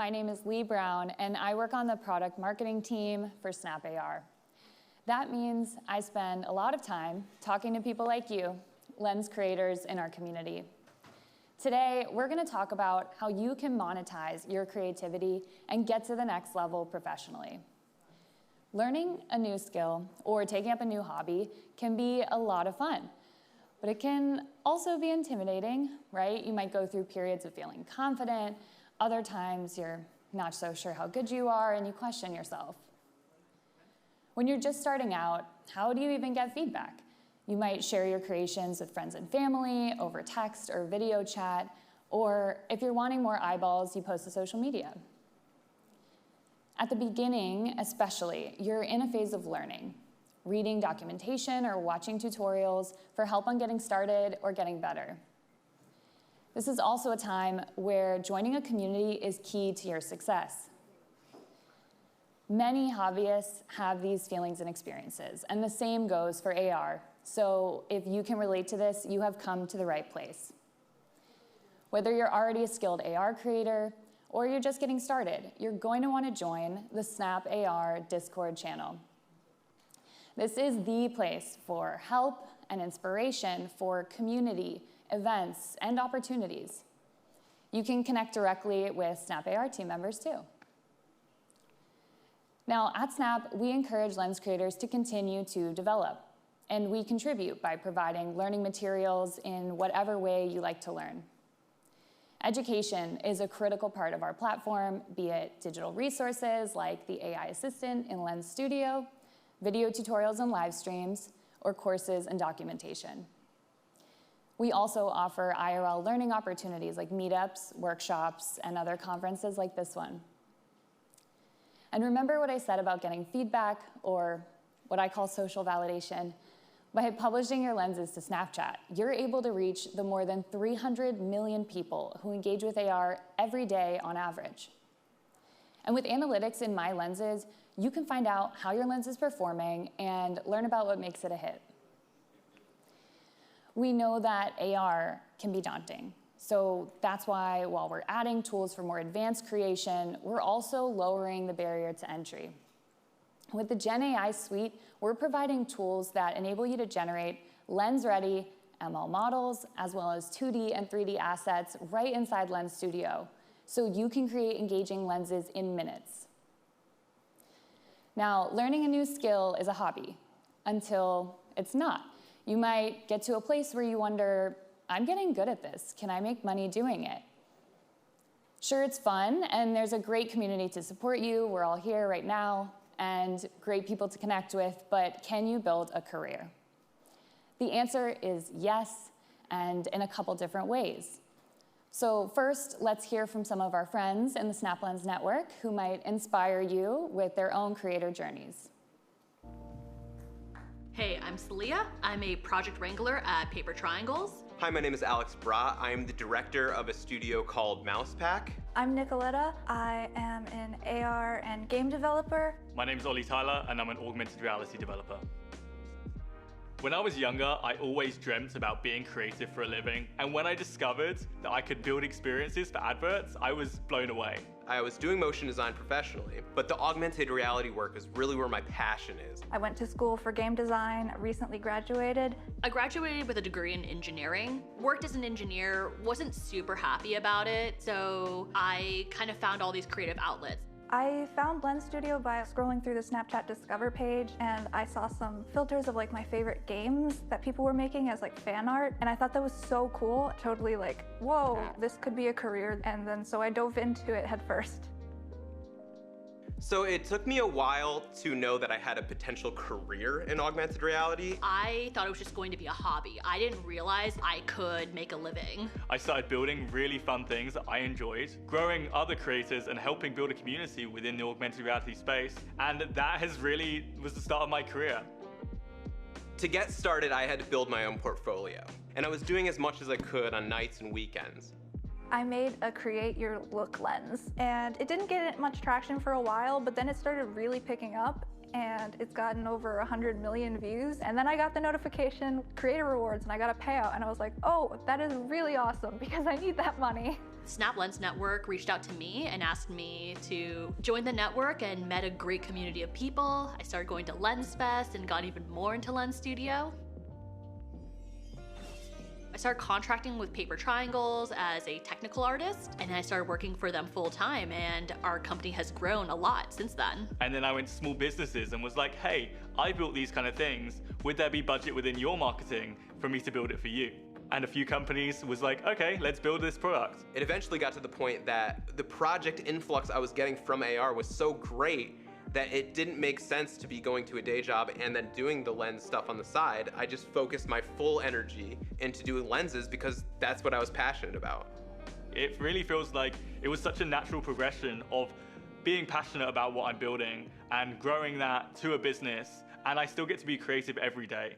My name is Leigh Brown, and I work on the product marketing team for Snap AR. That means I spend a lot of time talking to people like you, lens creators in our community. Today, we're going to talk about how you can monetize your creativity and get to the next level professionally. Learning a new skill or taking up a new hobby can be a lot of fun, but it can also be intimidating, right? You might go through periods of feeling confident. Other times, you're not so sure how good you are and you question yourself. When you're just starting out, how do you even get feedback? You might share your creations with friends and family over text or video chat, or if you're wanting more eyeballs, you post to social media. At the beginning, especially, you're in a phase of learning, reading documentation or watching tutorials for help on getting started or getting better. This is also a time where joining a community is key to your success. Many hobbyists have these feelings and experiences, and the same goes for AR. So if you can relate to this, you have come to the right place. Whether you're already a skilled AR creator or you're just getting started, you're going to want to join the Snap AR Discord channel. This is the place for help and inspiration for community, events, and opportunities. You can connect directly with Snap AR team members too. Now, at Snap, we encourage lens creators to continue to develop, and we contribute by providing learning materials in whatever way you like to learn. Education is a critical part of our platform, be it digital resources like the AI assistant in Lens Studio, video tutorials and live streams, or courses and documentation. We also offer IRL learning opportunities like meetups, workshops, and other conferences like this one. And remember what I said about getting feedback, or what I call social validation. By publishing your lenses to Snapchat, you're able to reach the more than 300 million people who engage with AR every day on average. And with analytics in My Lenses, you can find out how your lens is performing and learn about what makes it a hit. We know that AR can be daunting. So that's why while we're adding tools for more advanced creation, we're also lowering the barrier to entry. With the Gen AI suite, we're providing tools that enable you to generate lens-ready ML models, as well as 2D and 3D assets right inside Lens Studio, so you can create engaging lenses in minutes. Now, learning a new skill is a hobby, until it's not. You might get to a place where you wonder, I'm getting good at this. Can I make money doing it? Sure, it's fun, and there's a great community to support you. We're all here right now, and great people to connect with, but can you build a career? The answer is yes, and in a couple different ways. So first, let's hear from some of our friends in the SnapLens network who might inspire you with their own creator journeys. Hey, I'm Celia. I'm a project wrangler at Paper Triangles. Hi, my name is Alex Bra. I am the director of a studio called Mousepack. I'm Nicoletta. I am an AR and game developer. My name is Ollie Tyler, and I'm an augmented reality developer. When I was younger, I always dreamt about being creative for a living, and when I discovered that I could build experiences for adverts, I was blown away. I was doing motion design professionally, but the augmented reality work is really where my passion is. I went to school for game design, recently graduated. I graduated with a degree in engineering, worked as an engineer, wasn't super happy about it, so I kind of found all these creative outlets. I found Lens Studio by scrolling through the Snapchat Discover page, and I saw some filters of like my favorite games that people were making as like fan art, and I thought that was so cool. Totally like, whoa, this could be a career. And then so I dove into it head first. So it took me a while to know that I had a potential career in augmented reality. I thought it was just going to be a hobby. I didn't realize I could make a living. I started building really fun things that I enjoyed, growing other creators and helping build a community within the augmented reality space. And that was the start of my career. To get started, I had to build my own portfolio. And I was doing as much as I could on nights and weekends. I made a Create Your Look lens, and it didn't get much traction for a while, but then it started really picking up, and it's gotten over 100 million views. And then I got the notification, Creator Rewards, and I got a payout, and I was like, oh, that is really awesome because I need that money. Snap Lens Network reached out to me and asked me to join the network and met a great community of people. I started going to Lens Fest and got even more into Lens Studio. I started contracting with Paper Triangles as a technical artist, and then I started working for them full time, and our company has grown a lot since then. And then I went to small businesses and was like, hey, I built these kind of things. Would there be budget within your marketing for me to build it for you? And a few companies was like, okay, let's build this product. It eventually got to the point that the project influx I was getting from AR was so great that it didn't make sense to be going to a day job and then doing the lens stuff on the side. I just focused my full energy into doing lenses because that's what I was passionate about. It really feels like it was such a natural progression of being passionate about what I'm building and growing that to a business, and I still get to be creative every day.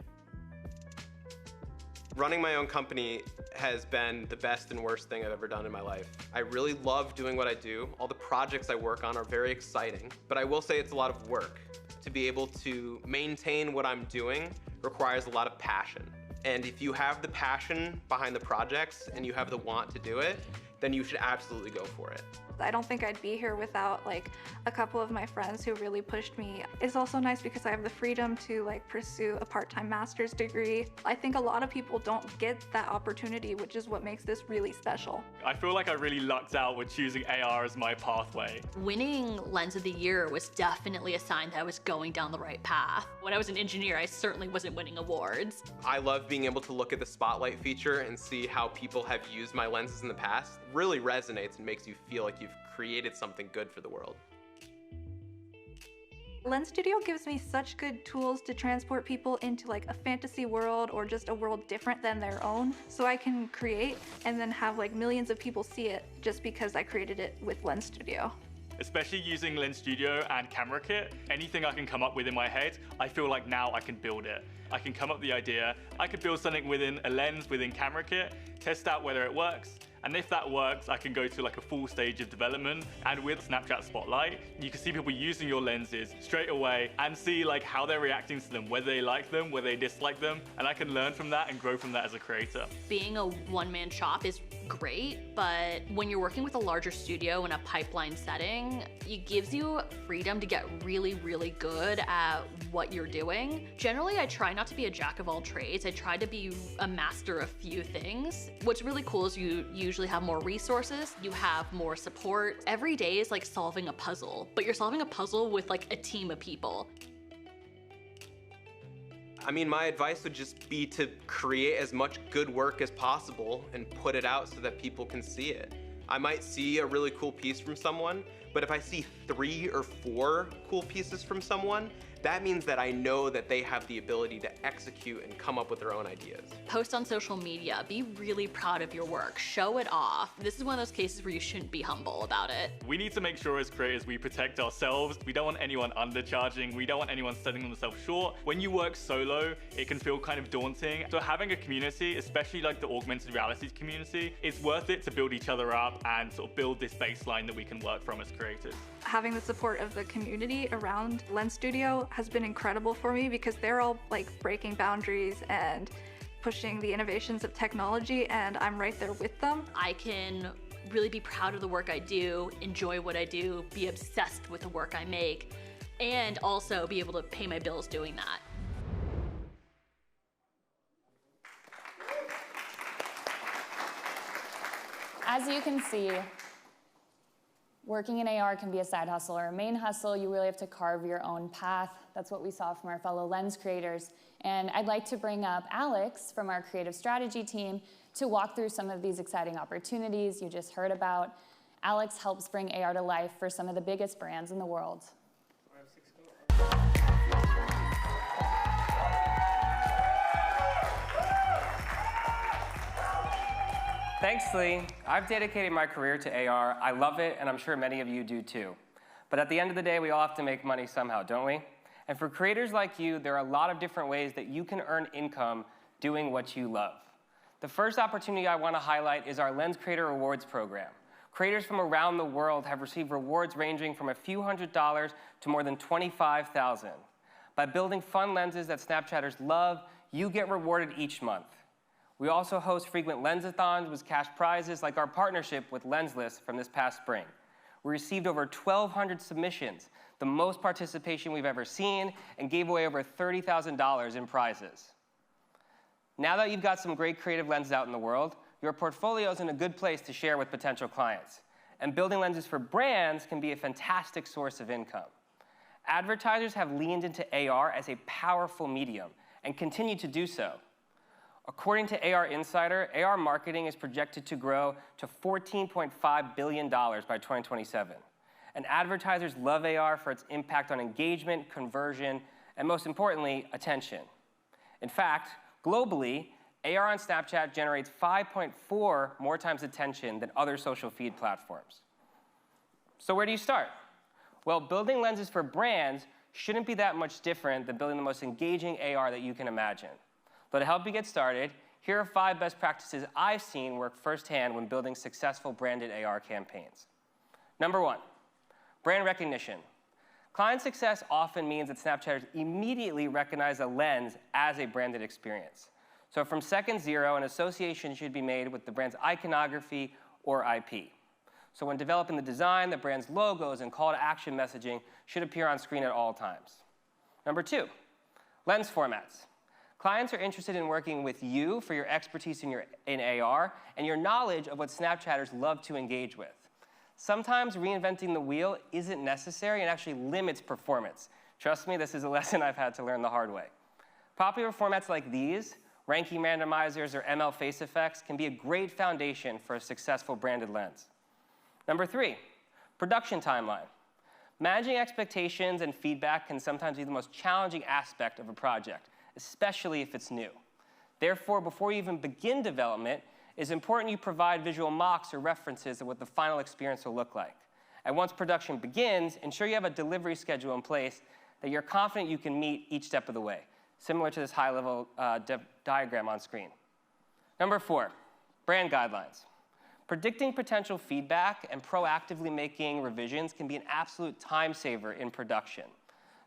Running my own company has been the best and worst thing I've ever done in my life. I really love doing what I do. All the projects I work on are very exciting, but I will say it's a lot of work. To be able to maintain what I'm doing requires a lot of passion. And if you have the passion behind the projects and you have the want to do it, then you should absolutely go for it. I don't think I'd be here without like a couple of my friends who really pushed me. It's also nice because I have the freedom to like pursue a part-time master's degree. I think a lot of people don't get that opportunity, which is what makes this really special. I feel like I really lucked out with choosing AR as my pathway. Winning Lens of the Year was definitely a sign that I was going down the right path. When I was an engineer, I certainly wasn't winning awards. I love being able to look at the spotlight feature and see how people have used my lenses in the past. It really resonates and makes you feel like you've created something good for the world. Lens Studio gives me such good tools to transport people into like a fantasy world or just a world different than their own, so I can create and then have like millions of people see it just because I created it with Lens Studio. Especially using Lens Studio and Camera Kit, anything I can come up with in my head, I feel like now I can build it. I can come up with the idea, I could build something within a lens within Camera Kit, test out whether it works, and if that works, I can go to like a full stage of development. And with Snapchat Spotlight, you can see people using your lenses straight away and see like how they're reacting to them, whether they like them, whether they dislike them, and I can learn from that and grow from that as a creator. Being a one-man shop is great, but when you're working with a larger studio in a pipeline setting, it gives you freedom to get really, really good at what you're doing. Generally, I try not to be a jack of all trades. I try to be a master of few things. What's really cool is you usually have more resources, you have more support. Every day is like solving a puzzle, but you're solving a puzzle with like a team of people. I mean, my advice would just be to create as much good work as possible and put it out so that people can see it. I might see a really cool piece from someone, but if I see 3 or 4 cool pieces from someone, that means that I know that they have the ability to execute and come up with their own ideas. Post on social media, be really proud of your work, show it off. This is one of those cases where you shouldn't be humble about it. We need to make sure as creators we protect ourselves. We don't want anyone undercharging. We don't want anyone selling themselves short. When you work solo, it can feel kind of daunting. So having a community, especially like the augmented reality community, it's worth it to build each other up and sort of build this baseline that we can work from as creators. Having the support of the community around Lens Studio has been incredible for me because they're all like breaking boundaries and pushing the innovations of technology, and I'm right there with them. I can really be proud of the work I do, enjoy what I do, be obsessed with the work I make, and also be able to pay my bills doing that. As you can see, working in AR can be a side hustle or a main hustle. You really have to carve your own path. That's what we saw from our fellow lens creators. And I'd like to bring up Alex from our creative strategy team to walk through some of these exciting opportunities you just heard about. Alex helps bring AR to life for some of the biggest brands in the world. Thanks, Leigh. I've dedicated my career to AR. I love it, and I'm sure many of you do too. But at the end of the day, we all have to make money somehow, don't we? And for creators like you, there are a lot of different ways that you can earn income doing what you love. The first opportunity I want to highlight is our Lens Creator Rewards program. Creators from around the world have received rewards ranging from a few $100s to more than $25,000. By building fun lenses that Snapchatters love, you get rewarded each month. We also host frequent Lensathons with cash prizes, like our partnership with Lensless from this past spring. We received over 1,200 submissions, the most participation we've ever seen, and gave away over $30,000 in prizes. Now that you've got some great creative lenses out in the world, your portfolio is in a good place to share with potential clients. And building lenses for brands can be a fantastic source of income. Advertisers have leaned into AR as a powerful medium and continue to do so. According to AR Insider, AR marketing is projected to grow to $14.5 billion by 2027. And advertisers love AR for its impact on engagement, conversion, and most importantly, attention. In fact, globally, AR on Snapchat generates 5.4 more times attention than other social feed platforms. So where do you start? Well, building lenses for brands shouldn't be that much different than building the most engaging AR that you can imagine. But to help you get started, here are 5 best practices I've seen work firsthand when building successful branded AR campaigns. Number 1, brand recognition. Client success often means that Snapchatters immediately recognize a lens as a branded experience. So from second zero, an association should be made with the brand's iconography or IP. So when developing the design, the brand's logos and call to action messaging should appear on screen at all times. Number 2, lens formats. Clients are interested in working with you for your expertise in AR and your knowledge of what Snapchatters love to engage with. Sometimes reinventing the wheel isn't necessary and actually limits performance. Trust me, this is a lesson I've had to learn the hard way. Popular formats like these, ranking randomizers or ML face effects, can be a great foundation for a successful branded lens. Number 3, production timeline. Managing expectations and feedback can sometimes be the most challenging aspect of a project, especially if it's new. Therefore, before you even begin development, it's important you provide visual mocks or references of what the final experience will look like. And once production begins, ensure you have a delivery schedule in place that you're confident you can meet each step of the way, similar to this high-level diagram on screen. Number 4, brand guidelines. Predicting potential feedback and proactively making revisions can be an absolute time saver in production.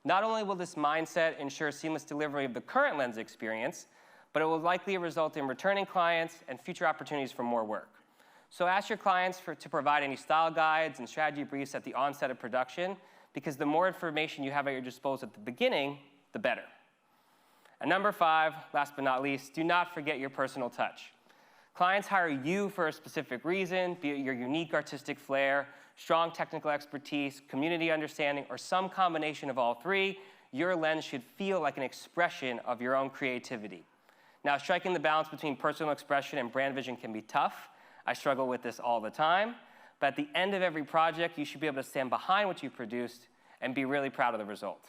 Not only will this mindset ensure seamless delivery of the current lens experience, but it will likely result in returning clients and future opportunities for more work. So ask your clients to provide any style guides and strategy briefs at the onset of production, because the more information you have at your disposal at the beginning, the better. And number 5, last but not least, do not forget your personal touch. Clients hire you for a specific reason, be it your unique artistic flair, strong technical expertise, community understanding, or some combination of all 3. Your lens should feel like an expression of your own creativity. Now, striking the balance between personal expression and brand vision can be tough. I struggle with this all the time. But at the end of every project, you should be able to stand behind what you produced and be really proud of the result.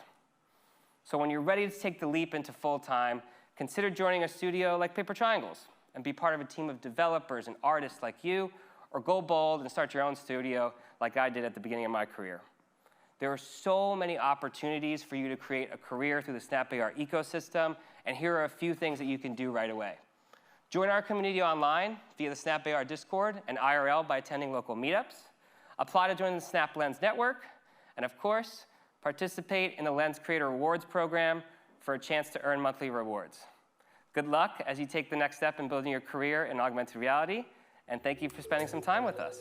So when you're ready to take the leap into full-time, consider joining a studio like Paper Triangles and be part of a team of developers and artists like you, or go bold and start your own studio like I did at the beginning of my career. There are so many opportunities for you to create a career through the Snap AR ecosystem, and here are a few things that you can do right away. Join our community online via the Snap AR Discord and IRL by attending local meetups. Apply to join the Snap Lens Network, and of course, participate in the Lens Creator Rewards program for a chance to earn monthly rewards. Good luck as you take the next step in building your career in augmented reality, and thank you for spending some time with us.